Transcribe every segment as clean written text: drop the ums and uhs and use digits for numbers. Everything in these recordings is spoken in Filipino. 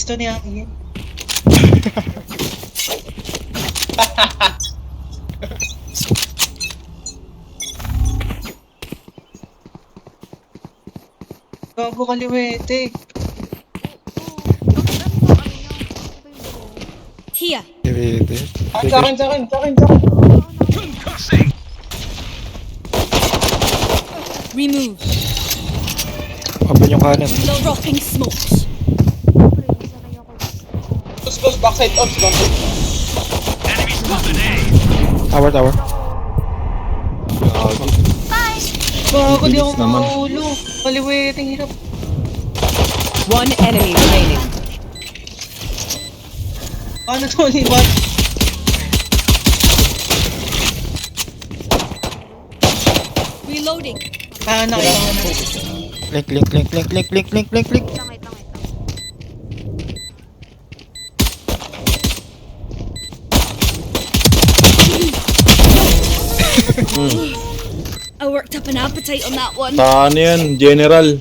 pwesto niya. Gago kaliwete. Here. Pwede. Sa akin. Remove. Open yung kanan. Dropping smokes. Close, backside, ops, backside. Tower. Gago, di ako makaulo. Kaliwete, hirap. One enemy remaining. Ano to, libat? Reloading. Nakita ko na. Link. Langit. I worked up an appetite on that one. Ano yan? General.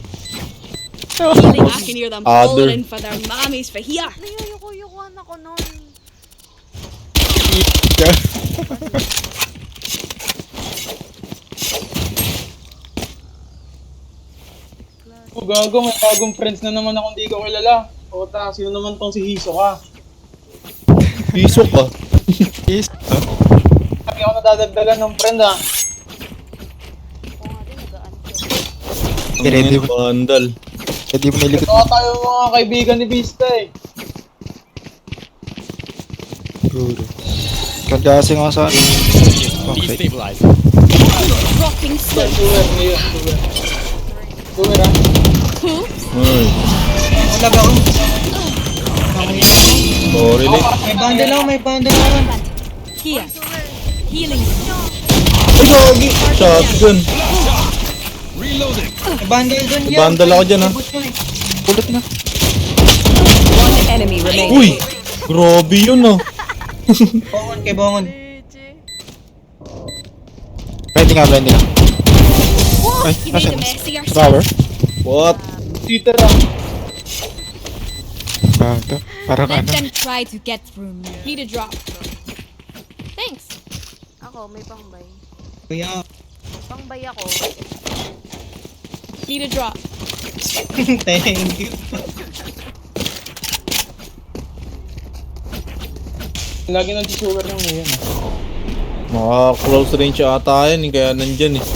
Feeling I can hear them Other. calling for their mommies for here. Nayuyuko-yukuhan ako nun. Gago, may bagong friends na naman akong di ko kilala. Ota, sino naman tong si Hiso ka? Pisok ka. Is. Sabi ako nadadagdagan ng friend ah. Oo nga din, nagaan ko. Ready mo. Bandal. Ready mo nilikot. Ito tayo mga kaibigan ni Vista eh. Guru. Ganda kasi nga sa ano. Okay. Dropping smokes. Suwer ah. Ay. Wala ba ako? Sorry, Link. May bundle ako. Here. Healing. Ay, gogi. Shotgun. May bundle dun yan. Bundle ako dyan, ha? Pulot na. One enemy remaining. Uy! Grabe yun, ah. Bongon kay Bongon. Ready nga. Ay, You made a nasan? mess of yourself. Tower. What? Cheater ah. Ito. Parang Let ano. them try to get through me. Need a drop. Thanks. Ako, may pangbay. Kuya. Pangbay ako. Need a drop. Thank you. Lagi nang suwer ng ngayon ah. Mga close range ata yan, kaya nandyan eh.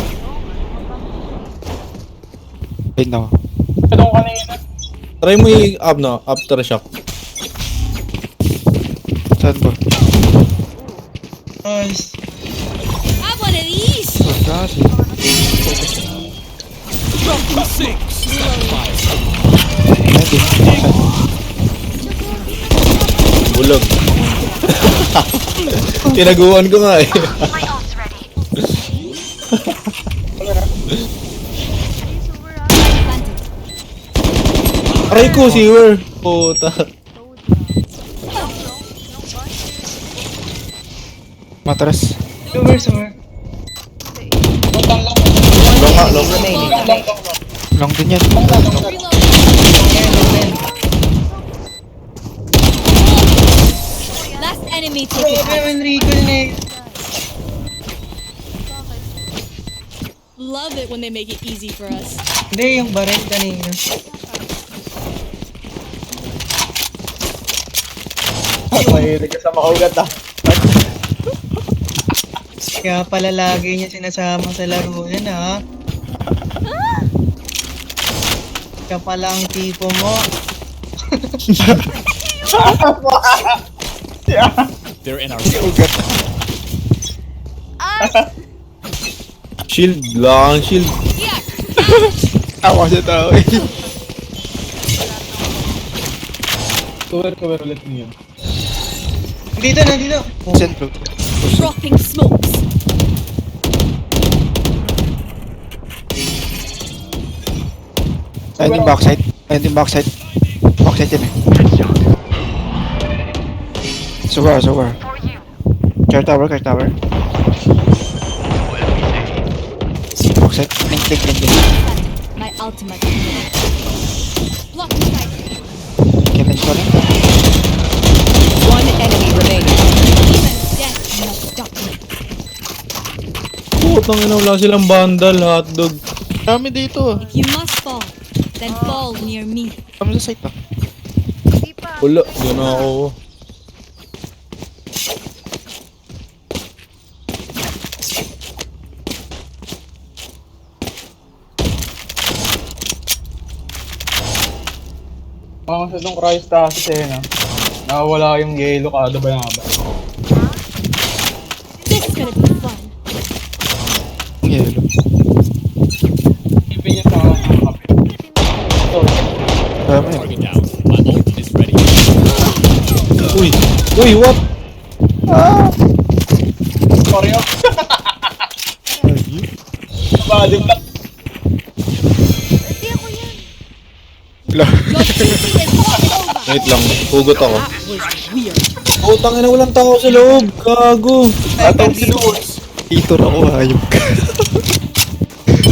Wait na. Itong kanina. Try mo i-up na, aftershock. Saan ba? Nice. Have one of these. Kasi. Ready. Bulag. Tinaguan ko nga eh. Aray ko, sewer. Puta. Matras. Suwer. Long. Remaining. Long din yan. Last enemy to Grabe the naman recall na eh. Love it when they make it easy for us. Hindi, yung baril kanina. Mahilig ka sa makaugat ah. Kaya pala lagi niya sinasama sa laro niya ha. Kaya pala ang tipo mo. They're in our Shield lang, shield. Yeah. Awa siya tao eh. Cover ulit niyo. Nandito. Central. Dropping smokes. Ayun yung backside. Backside yun eh. Sugar. Care tower. Backside. Link. My ultimate. Blocking sight. Kevin, sorry. Putang ina, wala silang bandal, hotdog. Dami dito. If you must fall, then fall near me. Dami sa site ah. Hindi pa. Wala, yan ako. Mga sa itong cryostasis eh, no? Nakawala yung yellow kada ba yung haba. This is gonna be fun. Ang yellow. Ipin niya sa kape. Dami yan. Uy, uy, what? Sorry oh. Body block. Hindi ako yan. Your duty is not over. Wait lang, hugot ako. That was weird. Putang ina, walang tao sa loob. Gago. Atang si Luz. Hitor ako, hayop ka.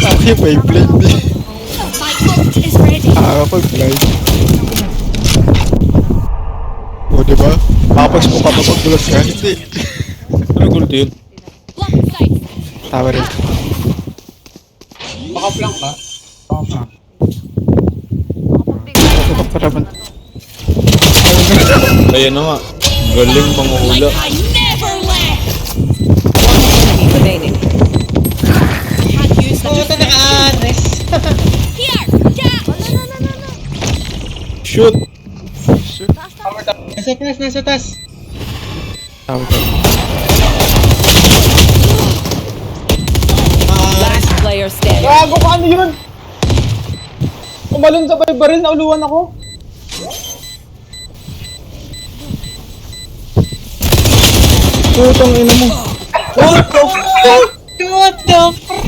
Ay, may blade eh. My ult is ready. Nakakapag-blind. O, diba? Papags mo kapag magbulas ka. Hindi. Ano gulto yun? Block sight. Tawa rin. Makaplank ka? Makaplank. Tutok pa naman. Ayan na nga. Galing panguhula. Like I never left. Enemy remaining. Can't use the Naka-address. Here. Yeah. Shoot! Nasa taas, nasa taas. Tawa ka. Last player standing. Gago ka, ano yun? Umalun sa baril, nauluan ako. Putang ina mo. What the fuck?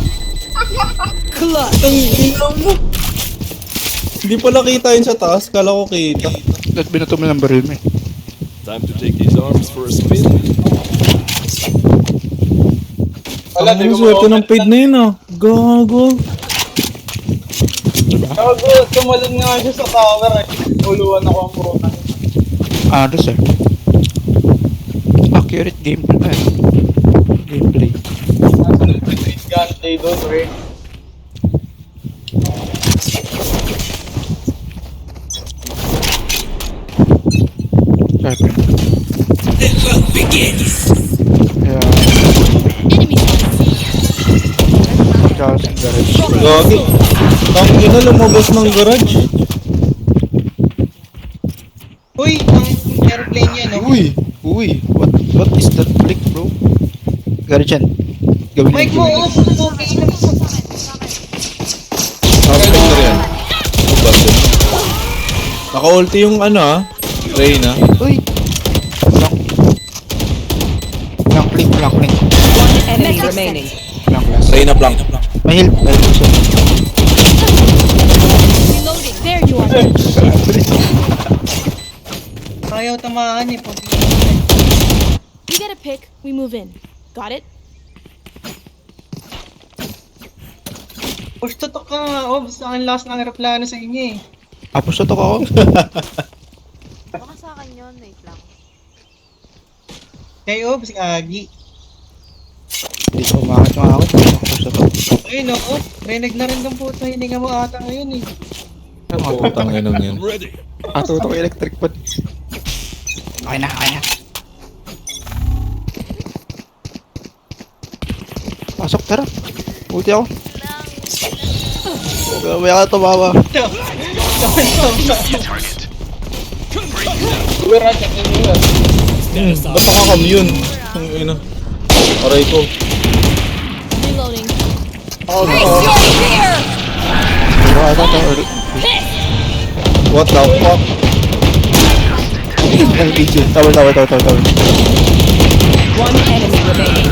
Hindi pala kita yun sa taas. Kala ko kita. Ba't binato mo ng baril mo eh? Time to take these arms for a spin. Wala, di Ang ko swerte ma- ng paid na yun ah. Gago. Gago, tumalun nga siya sa tower eh. Uluan ako ang purutan. Ano sir? Accurate gameplay. Gameplay. Nasa nag-release gunplay doon, pre. Sharpen. Kaya, Enemy Charles and Garage. Gagi. Tang ina, lumabas ng garage. Uy, ang airplane yan, no? Uy! Uy! What is that flick, bro? Garage yan. Gawin Mike mo, off. Okay na. Nakapagpag yan. Naka-ulti yung ano ah. Reyna. Uy! Blank. Blank link, blank link. One enemy remaining. Blank last. Reyna blank. May heal. May heal siya. reloading. There you are. Ayaw tamaan eh. Pag You get a pick. We move in. Got it? push to ka nga, Obs. Sa akin last ng aeroplano sa inyo eh. Apos na to ako. Baka sa akin yun, wait lang. Kay Obs, Agi. Hindi ko umakit mga ako. Apos na to. Ayun, no? Oh, rinig na rin ng puto. Hininga mo ata ngayon eh. Putang ina yun. Ready. Atutok yung electric pan. Okay na, okay na. Pasok, tara. Buti ako. Mamaya ka tumawa. Uwer na, check in uwer. Ba't naka-commune? Ang ina. Aray ko. Reloading. Ako, Pero ata ito. What the fuck? LPG. Tawal. One enemy remaining.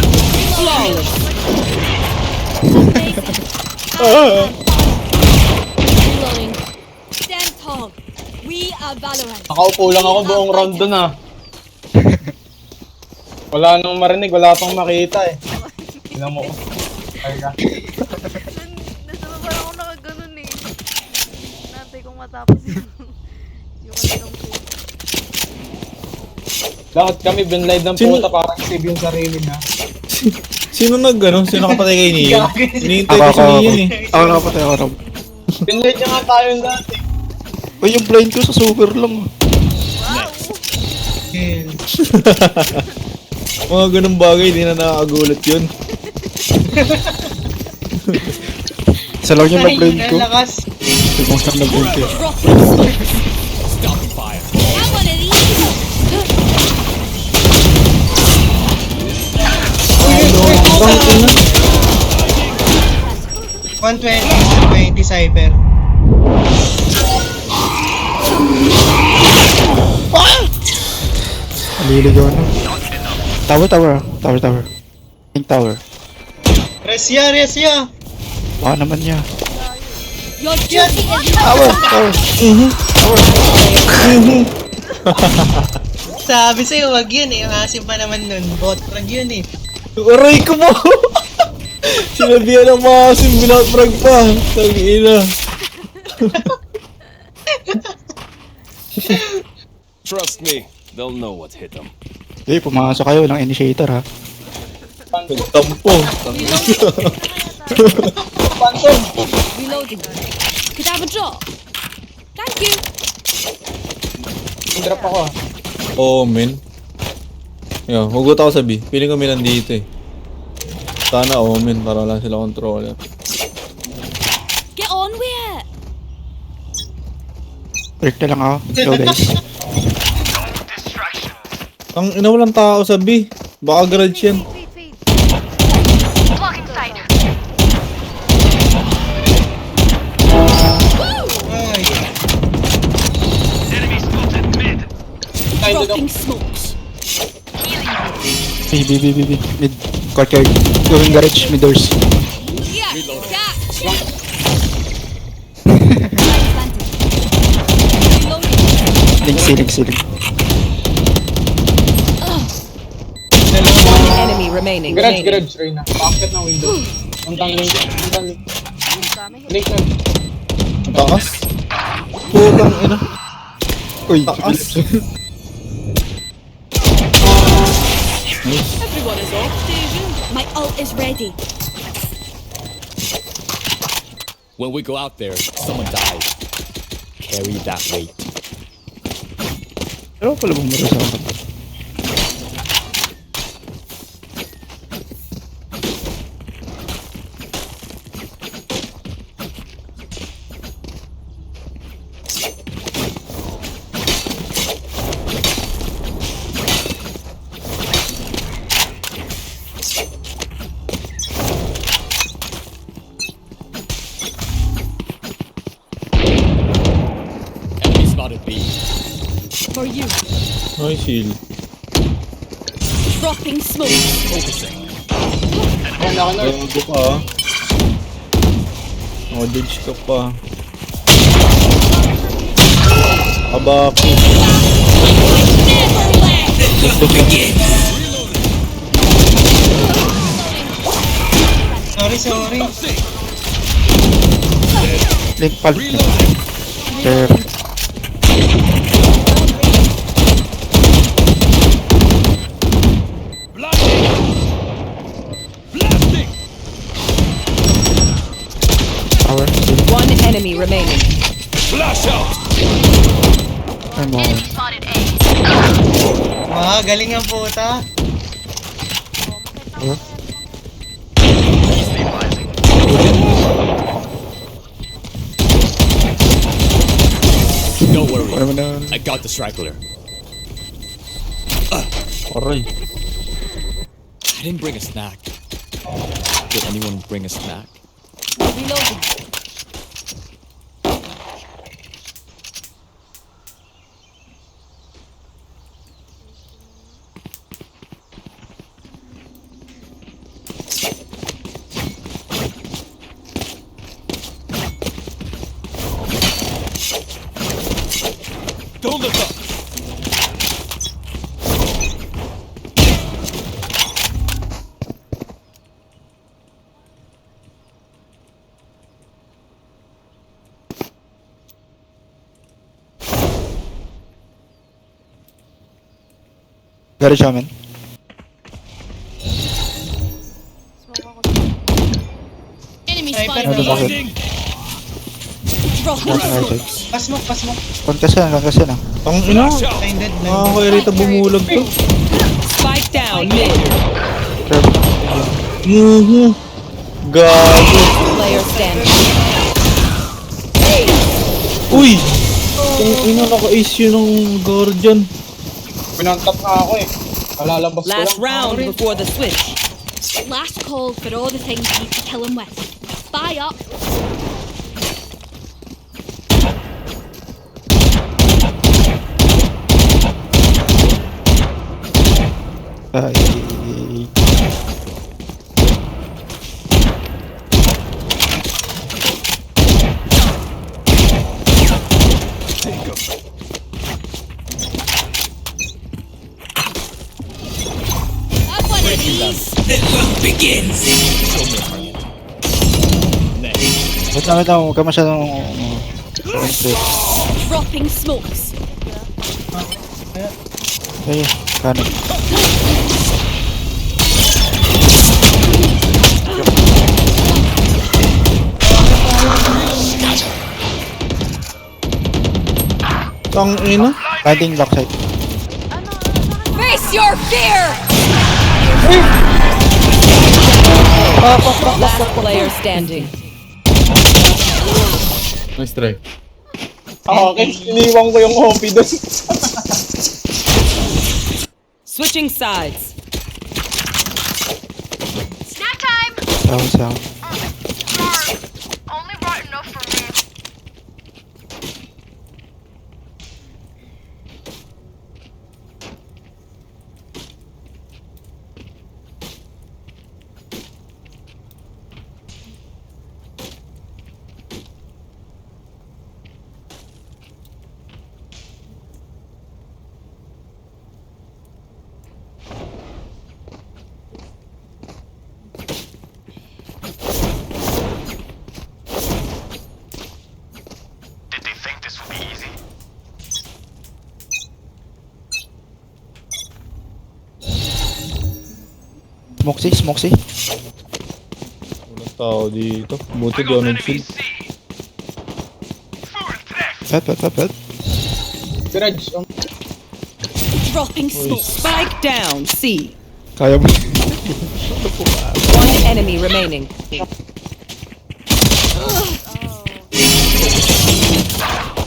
Reloading. Stand tall. We are Valorant. nakaupo lang ako buong round dun ah. Wala nang marinig, wala pang makita eh. Tingnan mo. Ay ka. Nasa baba ako nakaganon eh. Nantay kong matapos yung anong kill. Lahat kami binlight ng Sino- puta parang save yung sarili na. Sino Sino kapatay kay Nian? Hinihintay ko Ako, si ako, Nian eh. ako nakapatay ako, Rob. Pinlate niya nga tayo dati. Uy, yung blind ko sa super lang. Kill. Mga ganung bagay, di na nakakagulat yun. Isa lang yung Ay, na-blind ko. lakas. Yung lang na-blind ko. Have one of these. Bang ina. 120 cyber. Aliligaw na. Tower. Pink tower. Resya. Baka naman niya. Your duty is Tower. Sabi sa'yo, wag yun eh. Ang asim pa naman nun. Bot frag yun eh. Aray ko mo! Sinabihan ng mga asim, binatbrag pa. Tangina. Trust me, they'll know what hit them. Hey, pumasok kayo ng initiator ha. Nagtampo. Phantom! reloading. Could I have a drop? Thank you. Drop ako ah. Oo, men. Yo, hugot ako sa B. Feeling ko may nandito eh. Sana men, para lang sila controller. Get on with it. Break na lang ako. Go guys. Ang ina, walang tao sa B. Baka garage yan. Fade. Ay. Tayo doon. Dropping smokes. B. Mid. Courtyard. Going garage. Mid doors. Yeah. Catch. Reloading. Ceiling. One enemy remaining. Garage, Reyna. Paakit ng window. Untang link. Dami. Link na. Takas. Putang ina. Uy. Takas. Everyone is off station. My ult is ready. When we go out there, someone dies. Carry that weight. Pero pala bumara sa akin. Enemy spotted B. For you. Ay, shield. Dropping smoke. Focusing. Oh, naka-nerf. Gago ka. Dodge ka pa. Abaki. Sorry. Link pal. Sir. Tower. One enemy remaining. Flash out! I'm on. Galing ang puta. Don't worry, Ano na? I got the straggler. Aray. I didn't bring a snack. Did anyone bring a snack? Reloading. Don't look up! Garage amin. Dropping Nasa smoke. right. Pasmok. Concuss yan ah. Ang ina. Blinded. Nakakairita bumulag to. Spike down mid. Gago. Player standing. Uy! Ang ina, naka-ace yun ng Guardian. Pinantap nga ako eh. Kalalabas ko Last lang. round before the switch. Last call for all the things you need to kill him with. Buy up. Ay. Have one of these. Wait lang, huwag ka masyadong... Dropping smokes. Ay, kanan. Ang ina. Landing backside. Face your fear. Last player standing. Nice try. Okay, iniwan ko yung OP doon. Switching sides. Snack time. Sound. Only brought enough for me. Smoksy. Walang tao dito. Buti di ako nag-shield. Pet. Si Reg, Dropping smoke. Spike down C. Kaya mo. One enemy remaining.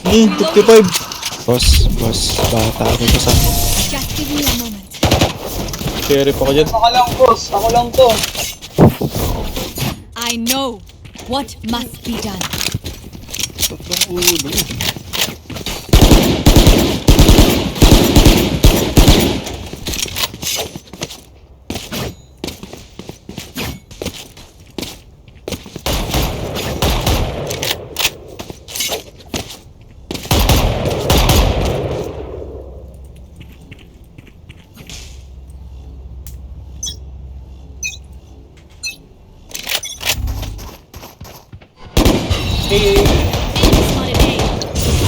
55. Boss. Bata ako ito sa... Just give me a moment. Sheriff ako dyan. ako lang boss. Ako lang to. I know what must be done. Spotted A.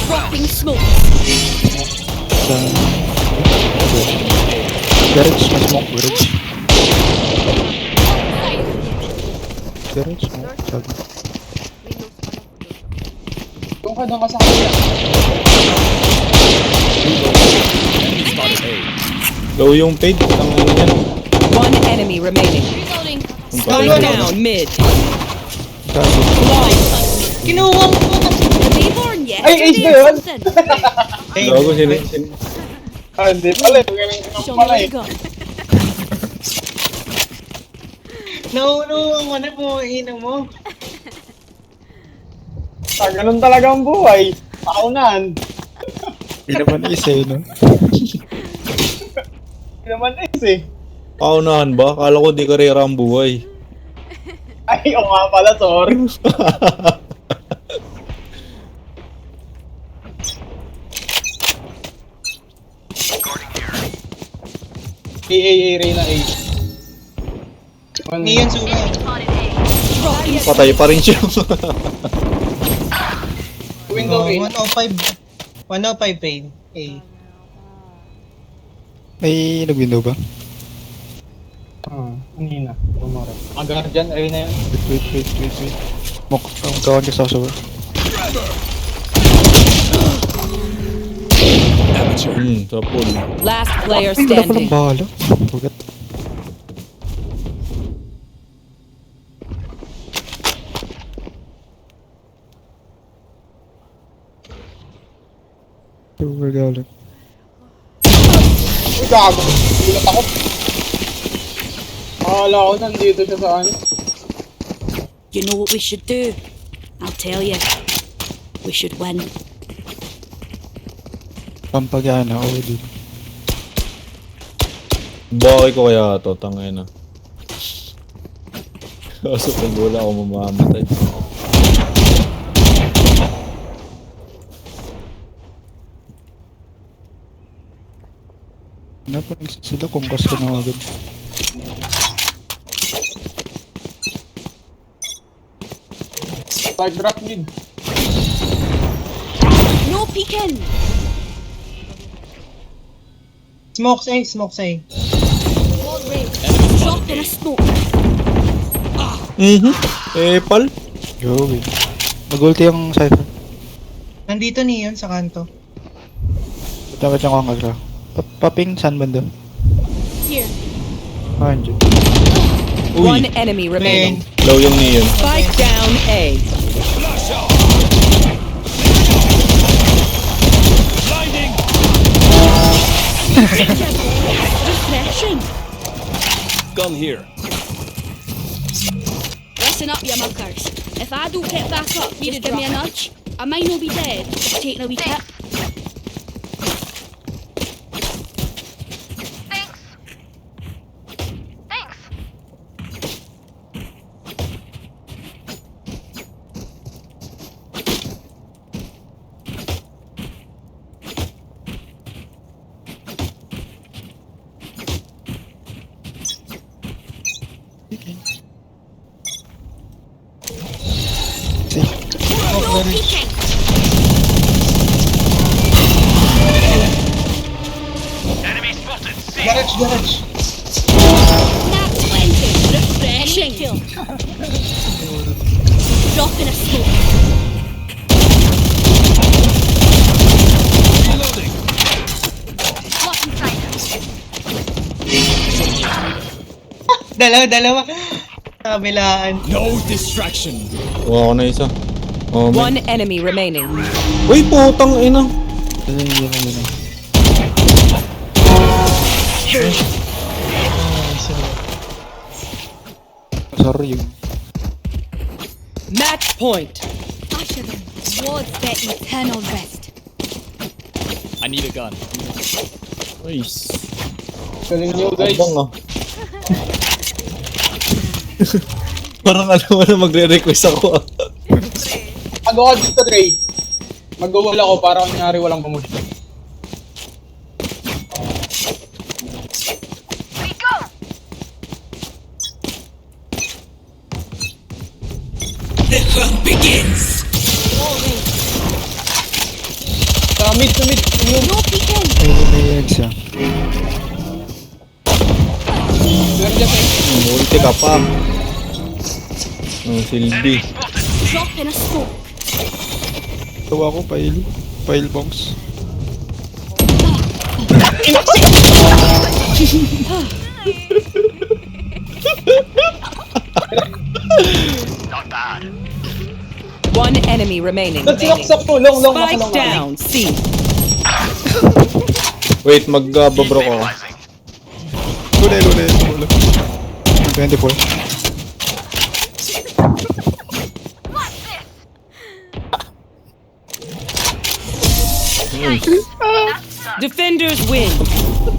Dropping smoke. Sa... Garage, may smoke. Garage. Sabi. Yung ka doon ka sa kanila. Low yung paid. Ang ina yan. One enemy remaining. Reloading. Spike down mid. Kaso. Kinuha mo po. Reborn Ay, ace yesterday ba or yun? something. Gago sino. Hindi pala. Ganun Show pala me eh. the gun. Naunuhan mo na po. Ina mo. Ganun talaga ang buhay. Paunan. Hindi naman isa no? Hindi naman ace eh. Paunahan ba? Kala ko di karera ang buhay. Ay, o nga pala, sorry. A, Reyna A. Ngayon suga. Patay pa rin siya. Window A. 105 pain. A. May nag-window ba? Kanina. Tumara. Ang guardian, Reyna yan. Wait. Mok, ang kawan ka sa sawa. Tapon. Last player Ay, wala palang standing. bala. Pugat. Super galit. Uy, gago. Gulat ako. Akala ko nandito siya sa ano. You know what we should do? I'll tell you. We should win. Pampagana, oo din. Bakit ko kaya ito, tangay na. Kaso pag wala ako mamamatay. Napanig sila kung gusto na agad. Side drop mid. No peeking! Smoke say, smoke say. Wall raised. Drop in a smoke. Pal? Yo, wait. Mag-ulti yung Cypher. Nandito niyon sa kanto. Dapat siyang kangagra. Paping, saan banda? Here. Ah, andyan. One enemy remaining. Low yung Neon. Spike down A. Blinding! Refreshing. Gun here. Listen up, you muckers. If I don't get back up, just give me a nudge. I might not be dead, just taking a wee tip. No peeking! Garage, garage. Nat 20. Refreshing. Kill. Drop in a smoke. What's inside? Dalawa. Kabilaan. No distraction. Kuha ko na isa. Oh, One enemy remaining. Uy, putang ina. Yun. Sorry yun. Match point. Usher them towards their eternal rest. I need a gun. Nice. Galing nyo guys. Abang ah. Parang alam mo na magre-request ako ah. Ako ka dito, Ray. Mag-wall ako para kunyari walang pamush. Sa mid. Yung No peeking! May eggs yan. meron dyan sa Multi ka pa. Silbi. Drop in a smoke. Tawa ko, pile box. One enemy remaining. Sinaksak mo, long Spike down C. Wait, mag-babro ko. Lule. 24. Defenders win.